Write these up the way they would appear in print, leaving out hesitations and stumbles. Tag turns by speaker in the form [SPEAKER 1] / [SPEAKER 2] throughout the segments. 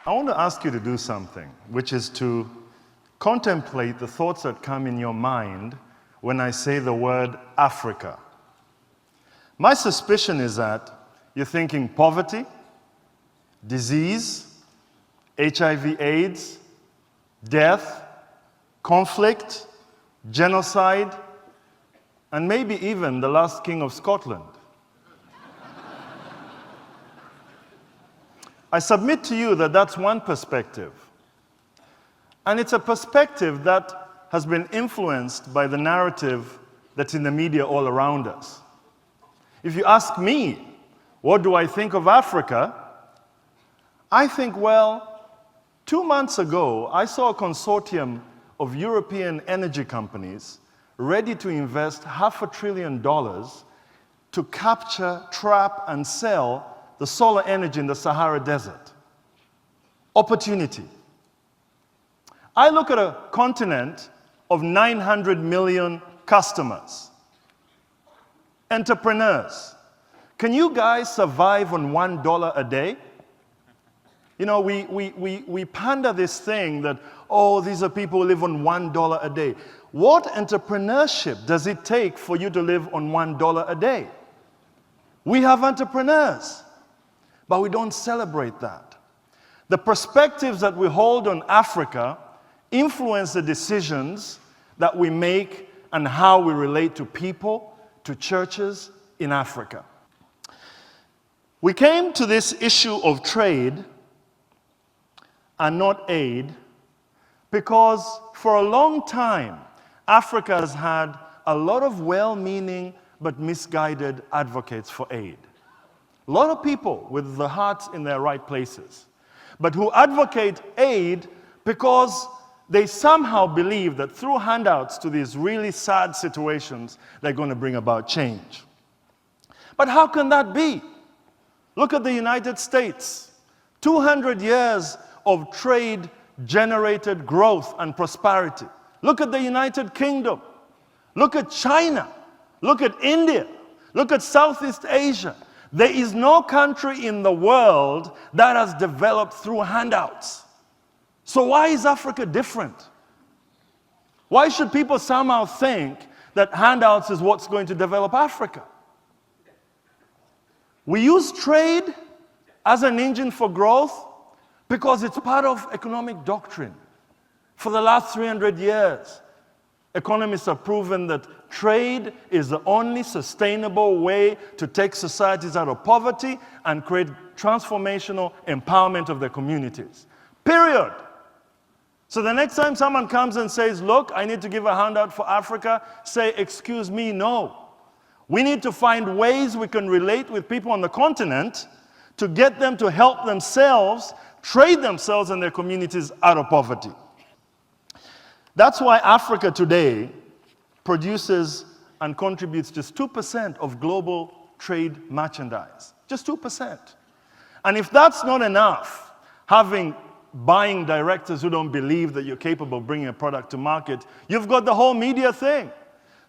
[SPEAKER 1] I want to ask you to do something, which is to contemplate the thoughts that come in your mind when I say the word Africa. My suspicion is that you're thinking poverty, disease, HIV/AIDS, death, conflict, genocide, and maybe even the last king of Scotland. I submit to you that that's one perspective. And it's a perspective that has been influenced by the narrative that's in the media all around us. If you ask me, what do I think of Africa? I think, well, 2 months ago, I saw a consortium of European energy companies ready to invest $500 billion to capture, trap, and sell the solar energy in the Sahara Desert. Opportunity. I look at a continent of 900 million customers, entrepreneurs. Can you guys survive on $1 a day? You know, we pander this thing that, oh, these are people who live on $1 a day. What entrepreneurship does it take for you to live on $1 a day? We have entrepreneurs, but we don't celebrate that. The perspectives that we hold on Africa influence the decisions that we make and how we relate to people, to churches in Africa. We came to this issue of trade and not aid because for a long time, Africa has had a lot of well-meaning but misguided advocates for aid. A lot of people with the hearts in their right places, but who advocate aid because they somehow believe that through handouts to these really sad situations, they're going to bring about change. But how can that be? Look at the United States. 200 years of trade-generated growth and prosperity. Look at the United Kingdom. Look at China. Look at India. Look at Southeast Asia. There is no country in the world that has developed through handouts. So why is Africa different? Why should people somehow think that handouts is what's going to develop Africa? We use trade as an engine for growth because it's part of economic doctrine. For the last 300 years, economists have proven that trade is the only sustainable way to take societies out of poverty and create transformational empowerment of their communities. Period. So the next time someone comes and says, look, I need to give a handout for Africa, say, excuse me, no. We need to find ways we can relate with people on the continent to get them to help themselves, trade themselves and their communities out of poverty. That's why Africa today produces and contributes just 2% of global trade merchandise. Just 2%. And if that's not enough, having buying directors who don't believe that you're capable of bringing a product to market, you've got the whole media thing.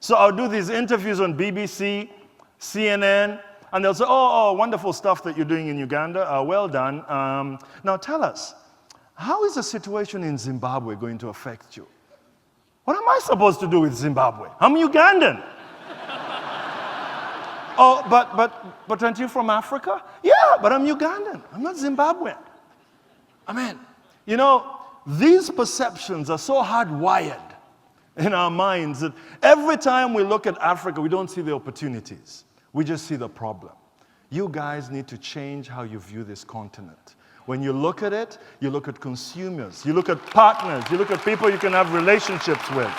[SPEAKER 1] So I'll do these interviews on BBC, CNN, and they'll say, oh, wonderful stuff that you're doing in Uganda. Well done. Now tell us, how is the situation in Zimbabwe going to affect you? What am I supposed to do with Zimbabwe? I'm Ugandan. Oh, but aren't you from Africa? Yeah, but I'm Ugandan. I'm not Zimbabwean. Amen. You know, these perceptions are so hardwired in our minds that every time we look at Africa, we don't see the opportunities. We just see the problem. You guys need to change how you view this continent. When you look at it, you look at consumers, you look at partners, you look at people you can have relationships with.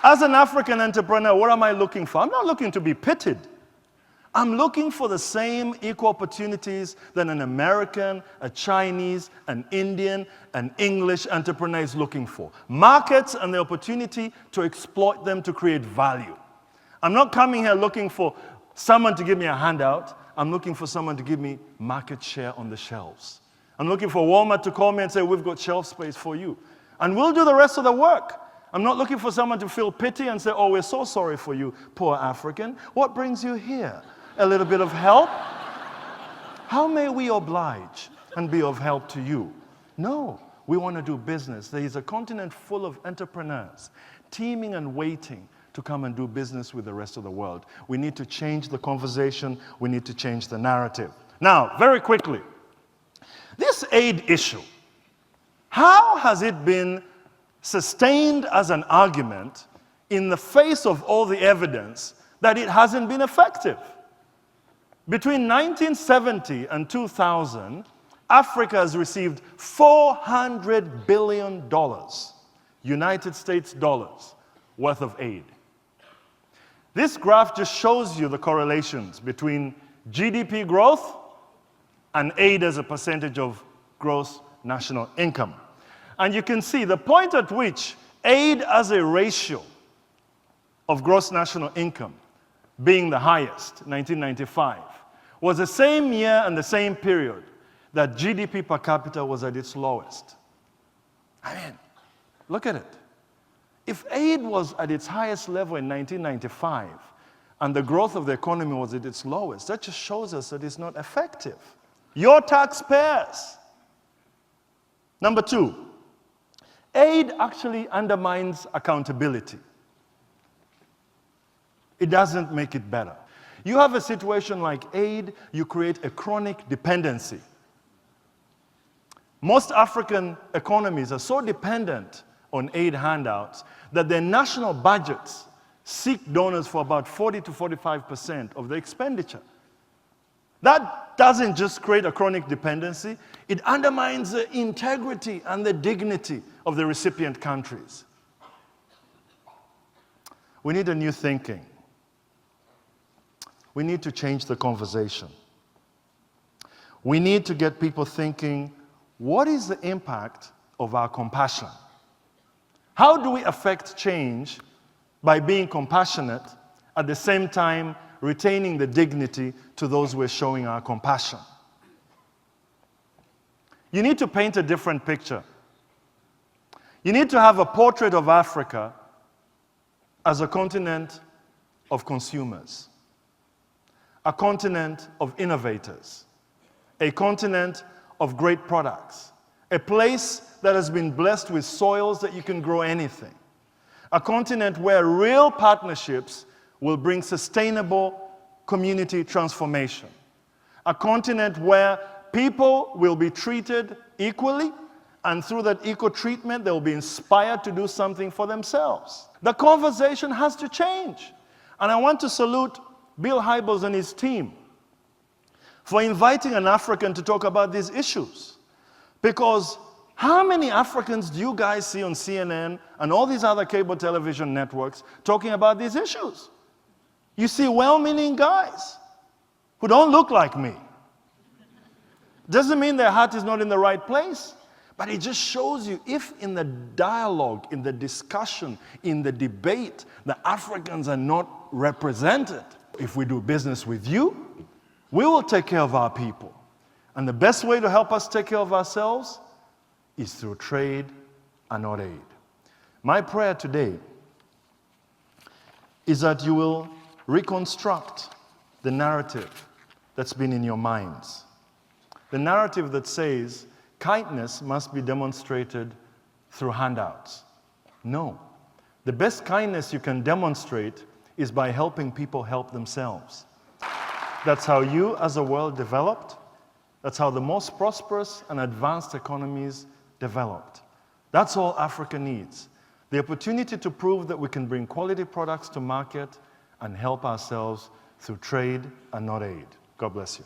[SPEAKER 1] As an African entrepreneur, what am I looking for? I'm not looking to be pitied. I'm looking for the same equal opportunities that an American, a Chinese, an Indian, an English entrepreneur is looking for. Markets and the opportunity to exploit them to create value. I'm not coming here looking for someone to give me a handout. I'm looking for someone to give me market share on the shelves. I'm looking for Walmart to call me and say, we've got shelf space for you. And we'll do the rest of the work. I'm not looking for someone to feel pity and say, oh, we're so sorry for you, poor African. What brings you here? A little bit of help? How may we oblige? and be of help to you. No, we want to do business. There is a continent full of entrepreneurs, teeming and waiting to come and do business with the rest of the world. We need to change the conversation. We need to change the narrative. Now, very quickly, this aid issue, how has it been sustained as an argument in the face of all the evidence that it hasn't been effective? Between 1970 and 2000, Africa has received $400 billion, United States dollars, worth of aid. This graph just shows you the correlations between GDP growth and aid as a percentage of gross national income. And you can see the point at which aid as a ratio of gross national income being the highest, 1995, was the same year and the same period that GDP per capita was at its lowest. I mean, look at it. If aid was at its highest level in 1995 and the growth of the economy was at its lowest, that just shows us that it's not effective. Your taxpayers. Number two, aid actually undermines accountability. It doesn't make it better. You have a situation like aid, you create a chronic dependency. Most African economies are so dependent on aid handouts that their national budgets seek donors for about 40 to 45% of the expenditure. That doesn't just create a chronic dependency, it undermines the integrity and the dignity of the recipient countries. We need a new thinking. We need to change the conversation. We need to get people thinking, what is the impact of our compassion? How do we affect change by being compassionate, at the same time retaining the dignity to those we're showing our compassion? You need to paint a different picture. You need to have a portrait of Africa as a continent of consumers, a continent of innovators, a continent of great products, a place that has been blessed with soils that you can grow anything, a continent where real partnerships will bring sustainable community transformation, a continent where people will be treated equally, and through that equal treatment, they will be inspired to do something for themselves. The conversation has to change. And I want to salute Bill Hybels and his team for inviting an African to talk about these issues. Because how many Africans do you guys see on CNN and all these other cable television networks talking about these issues? You see well-meaning guys who don't look like me. Doesn't mean their heart is not in the right place, but it just shows you if in the dialogue, in the discussion, in the debate, the Africans are not represented. If we do business with you, we will take care of our people. And the best way to help us take care of ourselves is through trade and not aid. My prayer today is that you will reconstruct the narrative that's been in your minds. The narrative that says kindness must be demonstrated through handouts. No. The best kindness you can demonstrate is by helping people help themselves. That's how you as a world developed. That's how the most prosperous and advanced economies developed. That's all Africa needs. The opportunity to prove that we can bring quality products to market and help ourselves through trade and not aid. God bless you.